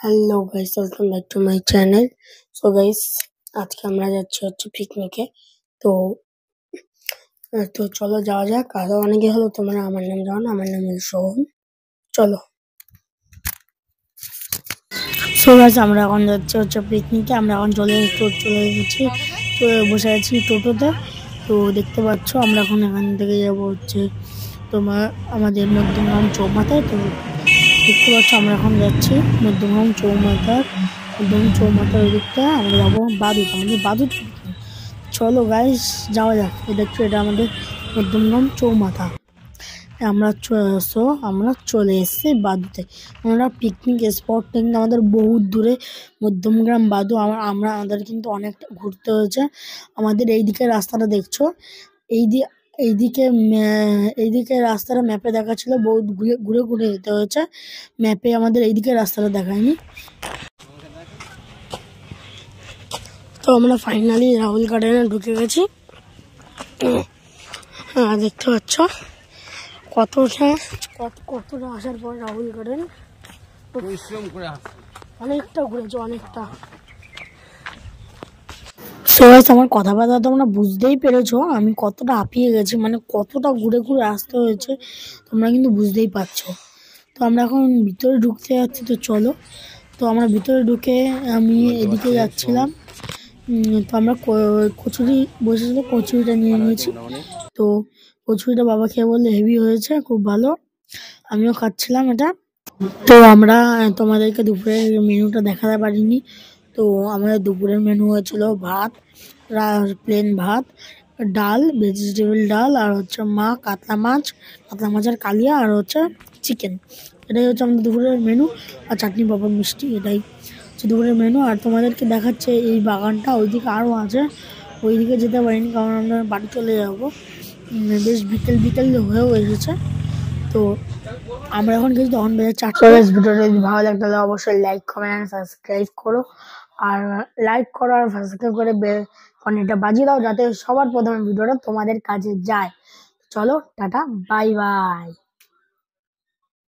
Hello guys, welcome back to my channel. So guys, আজকে আমরা যাচ্ছি পিকনিকে। তো তো চলো যাওয়া যাক। আরো অনেকে হলো তোমরা আমার নাম জানো না, আমার নাম হলো সোহম। চলো। সো গাইস, আমরা এখন যাচ্ছি পিকনিকে। আমরা এখন চলে গেছি, বসে আছি টোটোতে। তো দেখতে পাচ্ছ আমরা এখন এখান থেকে যাবো তোমার আমাদের মধ্যমগ্রাম চৌমাথায়। তো দেখতে পাচ্ছ আমরা এখন যাচ্ছি মধ্যমগ্রাম চৌমাথার ওই দিকটা আমরা যাবো বাদুত। চলো গাইস, যাওয়া যাক। এটা আমাদের মধ্যমগ্রাম চৌমাথা। আমরা চলে এসেছি বাদুতে। আমরা পিকনিক স্পট কিন্তু আমাদের বহুত দূরে, মধ্যমগ্রাম বাদু। আমাদের কিন্তু অনেকটা ঘুরতে হয়েছে। আমাদের এইদিকে রাস্তাটা দেখছো, এইদিকে এইদিকে রাস্তাটা ম্যাপে দেখাচ্ছিল, বহুত ঘুরে ঘুরে যেতে হয়েছে। ম্যাপে আমাদের এইদিকে রাস্তাটা দেখায়নি। তো আমরা ফাইনালি রাহুল গার্ডেনে ঢুকে গেছি। হ্যাঁ, দেখতে পাচ্ছ কতটা আসার পর রাহুল গার্ডেন পরিশ্রম করে অনেকটা ঘুরেছে, অনেকটা। আমার কথাবার্তা তোমরা বুঝতেই পেরেছো আমি কতটা হাঁপিয়ে গেছি, মানে কতটা ঘুরে ঘুরে আসতে হয়েছে তোমরা কিন্তু বুঝতেই পারছো। তো আমরা এখন ভিতরে ঢুকতে যাচ্ছি। তো চলো। তো আমরা ভিতরে ঢুকে আমি এদিকে যাচ্ছিলাম। তো আমরা কচুরি বসেছিল, কচুরিটা নিয়ে নিয়েছি। তো কচুরিটা বাবা খেয়ে বললে হেভি হয়েছে, খুব ভালো। আমিও খাচ্ছিলাম এটা। তো আমরা তোমাদেরকে দুপুরের মেনুটা দেখাতে পারিনি। তো আমাদের দুপুরের মেনু হয়েছিল ভাত, প্লেন ভাত, ডাল, ভেজিটেবল ডাল, আর কাতলা মাছের কালিয়া, আর চিকেন। এটাই হচ্ছে আমাদের দুপুরের মেনু। আর চাটনি, পাঁপড়, মিষ্টি, এটাই হচ্ছে দুপুরের মেনু। আর তোমাদেরকে দেখাচ্ছে এই বাগানটা, ওইদিকে আরও আছে। ওইদিকে যেতে পারিনি কারণ আমরা বাড়ি চলে যাবো। বেশ বিকেল হয়েও এসেছে। তো আমরা এখন কিন্তু তখন বেজে 4টা। ভিডিওটা যদি ভালো লাগে তাহলে অবশ্যই লাইক, কমেন্ট আর সাবস্ক্রাইব করো। আর সাবস্ক্রাইব করে ঘন্টিটা বাজিয়ে দাও, যাতে সবার প্রথমে ভিডিওটা তোমাদের কাছে যায়। চলো, টাটা, বাই বাই।